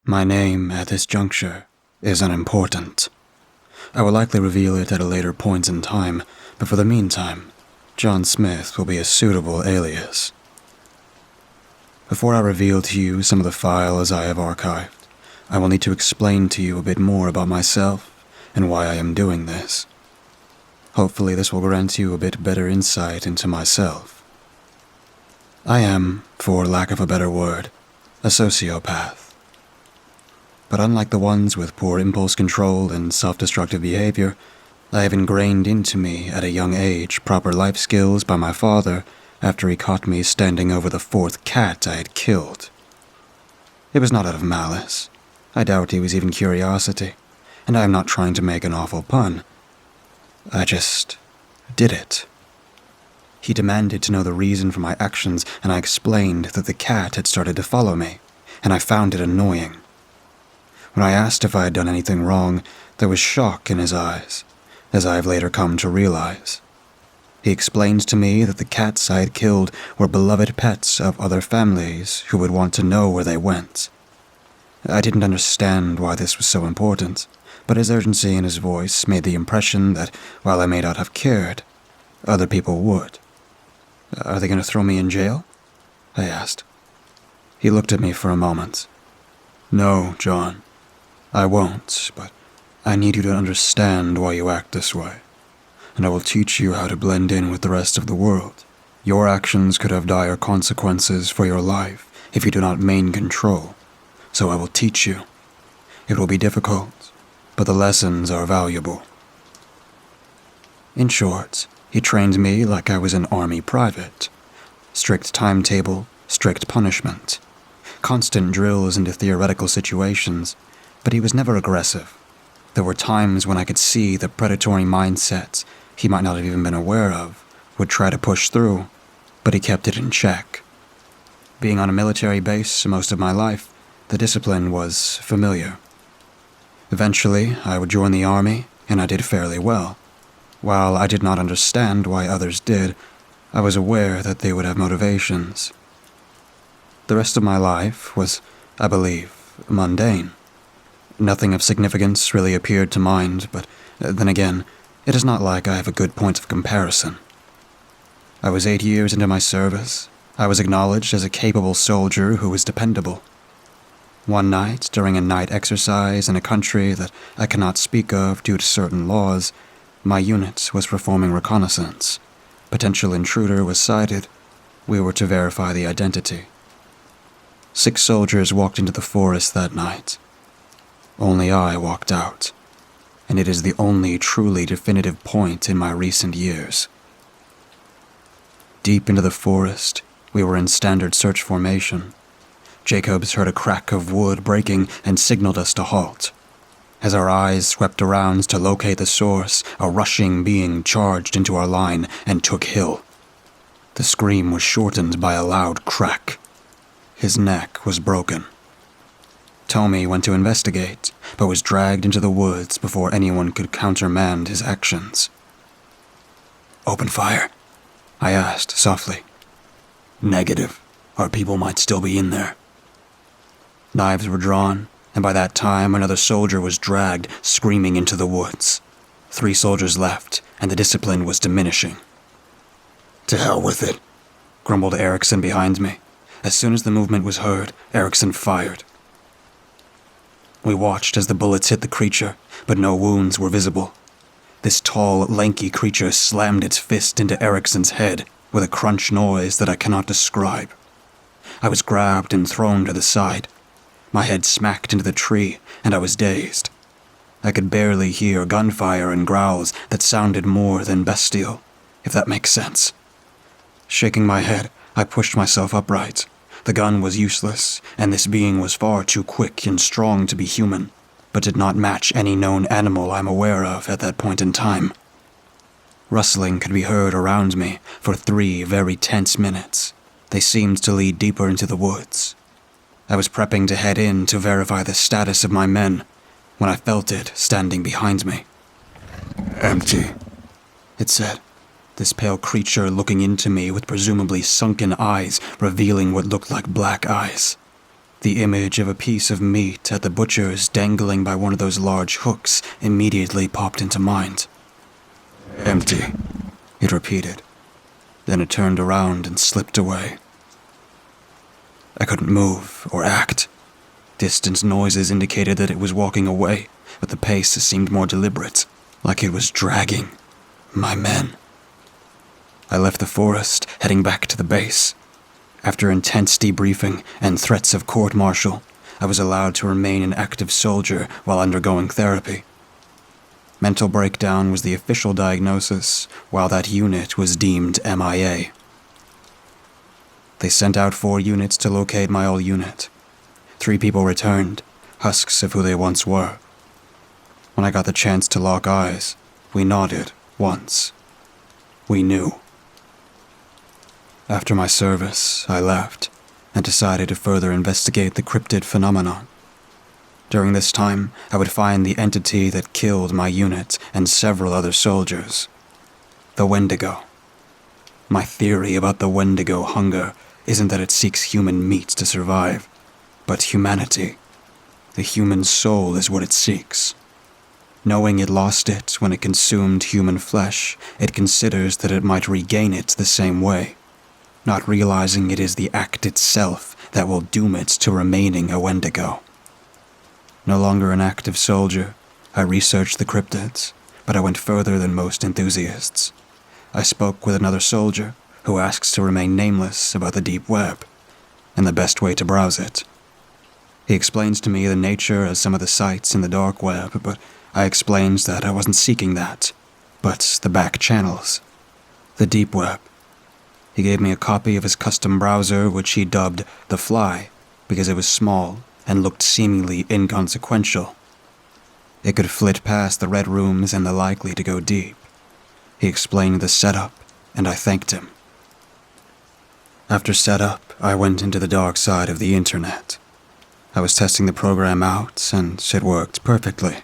My name at this juncture is unimportant. I will likely reveal it at a later point in time, but for the meantime, John Smith will be a suitable alias. Before I reveal to you some of the files I have archived, I will need to explain to you a bit more about myself and why I am doing this. Hopefully this will grant you a bit better insight into myself. I am, for lack of a better word, a sociopath. But unlike the ones with poor impulse control and self-destructive behavior, I have ingrained into me at a young age proper life skills by my father after he caught me standing over the fourth cat I had killed. It was not out of malice. I doubt he was even curiosity, and I am not trying to make an awful pun. I just did it. He demanded to know the reason for my actions, and I explained that the cat had started to follow me, and I found it annoying. When I asked if I had done anything wrong, there was shock in his eyes, as I have later come to realize. He explained to me that the cats I had killed were beloved pets of other families who would want to know where they went. I didn't understand why this was so important, but his urgency in his voice made the impression that, while I may not have cared, other people would. "Are they going to throw me in jail?" I asked. He looked at me for a moment. "No, John. I won't, but I need you to understand why you act this way, and I will teach you how to blend in with the rest of the world. Your actions could have dire consequences for your life if you do not maintain control, so I will teach you. It will be difficult, but the lessons are valuable." In short, he trained me like I was an army private. Strict timetable, strict punishment, constant drills into theoretical situations, but he was never aggressive. There were times when I could see the predatory mindsets he might not have even been aware of would try to push through, but he kept it in check. Being on a military base most of my life, the discipline was familiar. Eventually, I would join the army, and I did fairly well. While I did not understand why others did, I was aware that they would have motivations. The rest of my life was, I believe, mundane. Nothing of significance really appeared to mind, but then again, it is not like I have a good point of comparison. I was 8 years into my service. I was acknowledged as a capable soldier who was dependable. One night, during a night exercise in a country that I cannot speak of due to certain laws, my unit was performing reconnaissance. Potential intruder was sighted. We were to verify the identity. 6 soldiers walked into the forest that night. Only I walked out, and it is the only truly definitive point in my recent years. Deep into the forest, we were in standard search formation. Jacobs heard a crack of wood breaking and signaled us to halt. As our eyes swept around to locate the source, a rushing being charged into our line and took Hill. The scream was shortened by a loud crack. His neck was broken. Tommy went to investigate, but was dragged into the woods before anyone could countermand his actions. "Open fire?" I asked softly. "Negative. Our people might still be in there." Knives were drawn, and by that time another soldier was dragged, screaming into the woods. 3 soldiers left, and the discipline was diminishing. "To hell with it," grumbled Erickson behind me. As soon as the movement was heard, Erickson fired. We watched as the bullets hit the creature, but no wounds were visible. This tall, lanky creature slammed its fist into Erickson's head with a crunch noise that I cannot describe. I was grabbed and thrown to the side. My head smacked into the tree, and I was dazed. I could barely hear gunfire and growls that sounded more than bestial, if that makes sense. Shaking my head, I pushed myself upright. The gun was useless, and this being was far too quick and strong to be human, but did not match any known animal I'm aware of at that point in time. Rustling could be heard around me for 3 very tense minutes. They seemed to lead deeper into the woods. I was prepping to head in to verify the status of my men when I felt it standing behind me. "Empty," it said. This pale creature looking into me with presumably sunken eyes, revealing what looked like black eyes. The image of a piece of meat at the butcher's dangling by one of those large hooks immediately popped into mind. "Empty," it repeated. Then it turned around and slipped away. I couldn't move or act. Distant noises indicated that it was walking away, but the pace seemed more deliberate, like it was dragging my men. I left the forest, heading back to the base. After intense debriefing and threats of court-martial, I was allowed to remain an active soldier while undergoing therapy. Mental breakdown was the official diagnosis, while that unit was deemed MIA. They sent out 4 units to locate my old unit. 3 people returned, husks of who they once were. When I got the chance to lock eyes, we nodded once. We knew. After my service, I left and decided to further investigate the cryptid phenomenon. During this time, I would find the entity that killed my unit and several other soldiers. The Wendigo. My theory about the Wendigo hunger isn't that it seeks human meat to survive, but humanity. The human soul is what it seeks. Knowing it lost it when it consumed human flesh, it considers that it might regain it the same way, not realizing it is the act itself that will doom it to remaining a Wendigo. No longer an active soldier, I researched the cryptids, but I went further than most enthusiasts. I spoke with another soldier who asks to remain nameless about the Deepweb and the best way to browse it. He explains to me the nature of some of the sites in the dark web, but I explained that I wasn't seeking that, but the back channels, the Deepweb. He gave me a copy of his custom browser, which he dubbed The Fly, because it was small and looked seemingly inconsequential. It could flit past the red rooms and the likely to go deep. He explained the setup, and I thanked him. After setup, I went into the dark side of the internet. I was testing the program out, and it worked perfectly.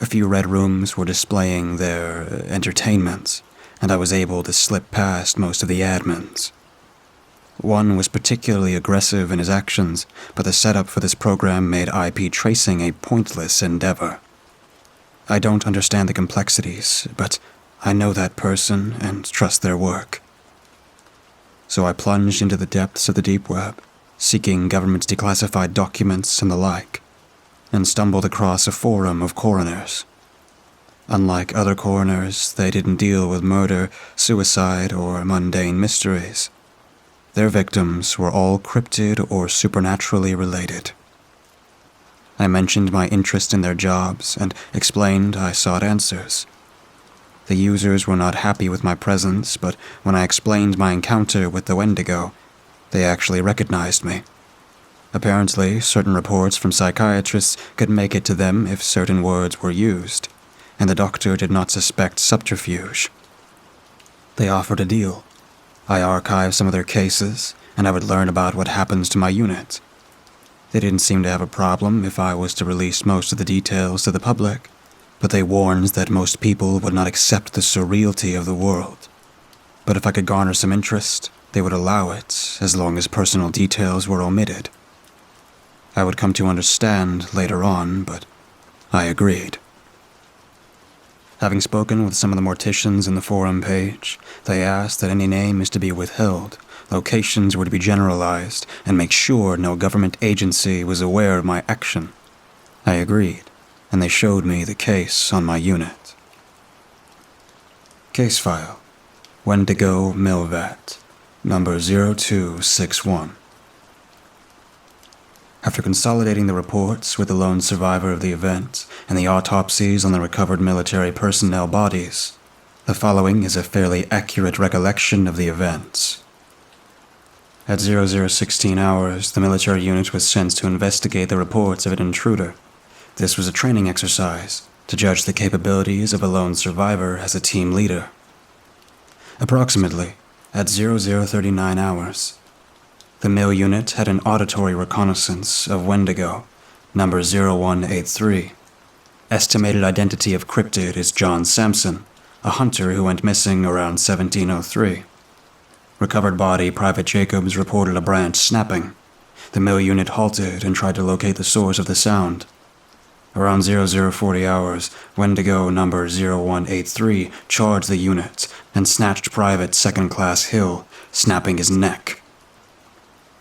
A few red rooms were displaying their entertainment, and I was able to slip past most of the admins. One was particularly aggressive in his actions, but the setup for this program made IP tracing a pointless endeavor. I don't understand the complexities, but I know that person and trust their work. So I plunged into the depths of the deep web, seeking government declassified documents and the like, and stumbled across a forum of coroners. Unlike other coroners, they didn't deal with murder, suicide, or mundane mysteries. Their victims were all cryptid or supernaturally related. I mentioned my interest in their jobs and explained I sought answers. The users were not happy with my presence, but when I explained my encounter with the Wendigo, they actually recognized me. Apparently, certain reports from psychiatrists could make it to them if certain words were used, and the doctor did not suspect subterfuge. They offered a deal. I archived some of their cases, and I would learn about what happens to my unit. They didn't seem to have a problem if I was to release most of the details to the public, but they warned that most people would not accept the surreality of the world. But if I could garner some interest, they would allow it, as long as personal details were omitted. I would come to understand later on, but I agreed. Having spoken with some of the morticians in the forum page, they asked that any name is to be withheld, locations were to be generalized, and make sure no government agency was aware of my action. I agreed, and they showed me the case on my unit. Case file, Wendigo Milvet, number 0261. After consolidating the reports with the lone survivor of the event and the autopsies on the recovered military personnel bodies, the following is a fairly accurate recollection of the events. At 0016 hours, the military unit was sent to investigate the reports of an intruder. This was a training exercise to judge the capabilities of a lone survivor as a team leader. Approximately at 0039 hours, the MIL unit had an auditory reconnaissance of Wendigo, number 0183. Estimated identity of cryptid is John Sampson, a hunter who went missing around 1703. Recovered body Private Jacobs reported a branch snapping. the mill unit halted and tried to locate the source of the sound. Around 0040 hours, Wendigo number 0183 charged the unit and snatched Private Second Class Hill, snapping his neck.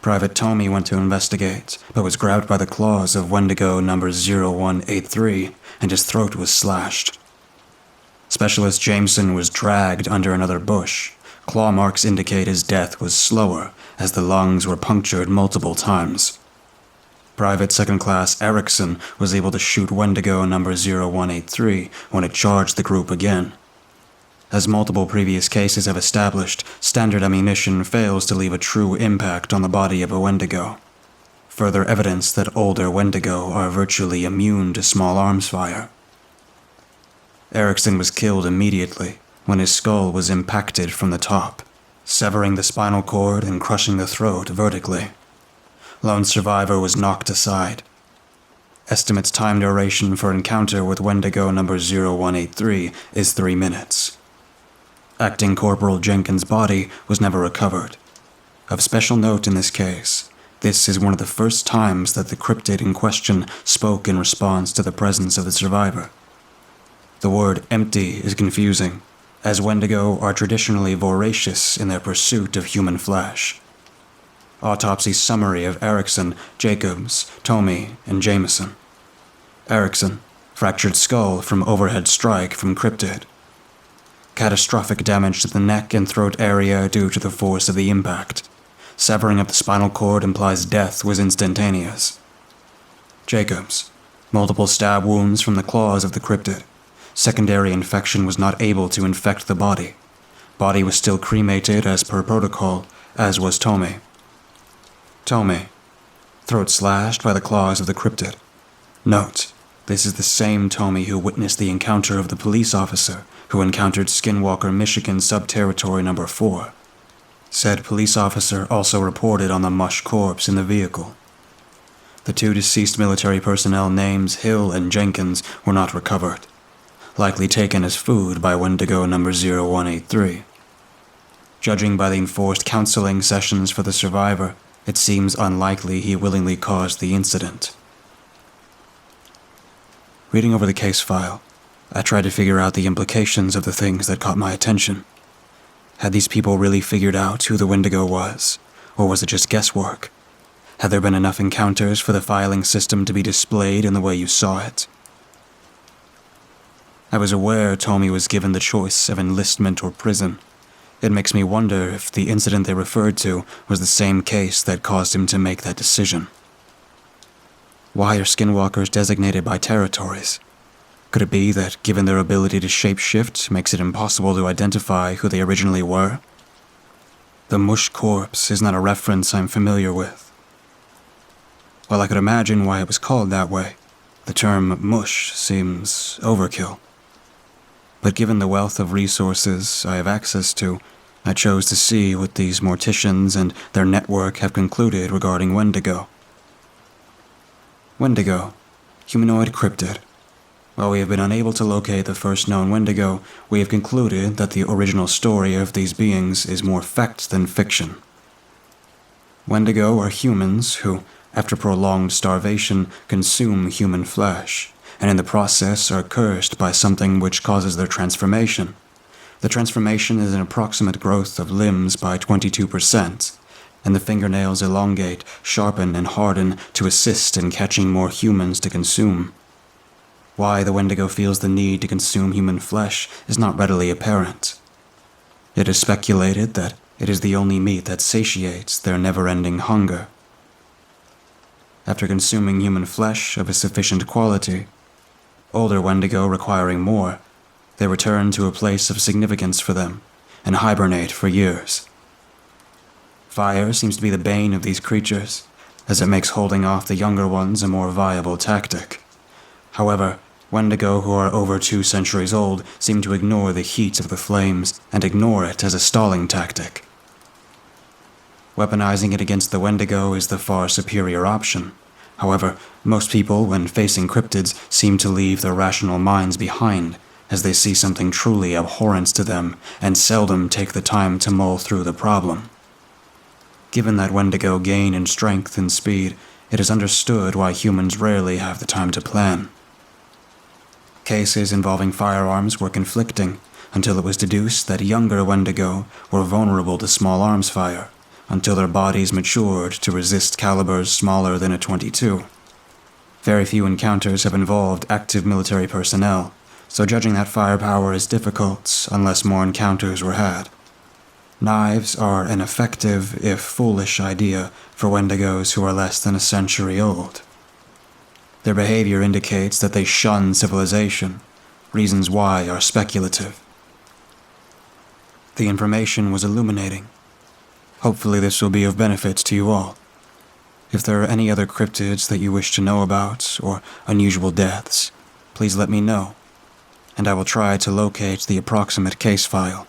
Private Tommy went to investigate, but was grabbed by the claws of Wendigo number 0183, and his throat was slashed. Specialist Jameson was dragged under another bush. Claw marks indicate his death was slower, as the lungs were punctured multiple times. Private Second Class Erickson was able to shoot Wendigo number 0183 when it charged the group again. As multiple previous cases have established, standard ammunition fails to leave a true impact on the body of a Wendigo. Further evidence that older Wendigo are virtually immune to small arms fire. Erickson was killed immediately when his skull was impacted from the top, severing the spinal cord and crushing the throat vertically. Lone survivor was knocked aside. Estimate's time duration for encounter with Wendigo number 0183 is 3 minutes. Acting Corporal Jenkins' body was never recovered. Of special note in this case, this is one of the first times that the cryptid in question spoke in response to the presence of the survivor. The word empty is confusing, as Wendigo are traditionally voracious in their pursuit of human flesh. Autopsy summary of Erickson, Jacobs, Tomey, and Jameson. Erickson, fractured skull from overhead strike from cryptid. Catastrophic damage to the neck and throat area due to the force of the impact. Severing of the spinal cord implies death was instantaneous. Jacobs, multiple stab wounds from the claws of the cryptid. Secondary infection was not able to infect the body. Body was still cremated as per protocol, as was Tomey. Tomey, throat slashed by the claws of the cryptid. Note, this is the same Tomey who witnessed the encounter of the police officer who encountered Skinwalker, Michigan Sub-Territory Number 4. Said police officer also reported on the mush corpse in the vehicle. The 2 deceased military personnel names Hill and Jenkins were not recovered, likely taken as food by Wendigo number 0183. Judging by the enforced counseling sessions for the survivor, it seems unlikely he willingly caused the incident. Reading over the case file, I tried to figure out the implications of the things that caught my attention. Had these people really figured out who the Wendigo was, or was it just guesswork? Had there been enough encounters for the filing system to be displayed in the way you saw it? I was aware Tomey was given the choice of enlistment or prison. It makes me wonder if the incident they referred to was the same case that caused him to make that decision. Why are skinwalkers designated by territories? Could it be that, given their ability to shapeshift, makes it impossible to identify who they originally were? The mush corpse is not a reference I'm familiar with. While I could imagine why it was called that way, the term mush seems overkill. But given the wealth of resources I have access to, I chose to see what these morticians and their network have concluded regarding Wendigo. Wendigo, humanoid cryptid. While we have been unable to locate the first known Wendigo, we have concluded that the original story of these beings is more fact than fiction. Wendigo are humans who, after prolonged starvation, consume human flesh, and in the process are cursed by something which causes their transformation. The transformation is an approximate growth of limbs by 22%, and the fingernails elongate, sharpen, and harden to assist in catching more humans to consume. Why the Wendigo feels the need to consume human flesh is not readily apparent. It is speculated that it is the only meat that satiates their never-ending hunger. After consuming human flesh of a sufficient quality, older Wendigo requiring more, they return to a place of significance for them and hibernate for years. Fire seems to be the bane of these creatures, as it makes holding off the younger ones a more viable tactic. However, Wendigo who are over 2 centuries old seem to ignore the heat of the flames and ignore it as a stalling tactic. Weaponizing it against the Wendigo is the far superior option. However, most people, when facing cryptids, seem to leave their rational minds behind, as they see something truly abhorrent to them and seldom take the time to mull through the problem. Given that Wendigo gain in strength and speed, it is understood why humans rarely have the time to plan. Cases involving firearms were conflicting until it was deduced that younger Wendigo were vulnerable to small arms fire until their bodies matured to resist calibers smaller than a .22. Very few encounters have involved active military personnel, so judging that firepower is difficult unless more encounters were had. Knives are an effective, if foolish, idea for Wendigos who are less than a century old. Their behavior indicates that they shun civilization. Reasons why are speculative. The information was illuminating. Hopefully this will be of benefit to you all. If there are any other cryptids that you wish to know about, or unusual deaths, please let me know, and I will try to locate the approximate case file.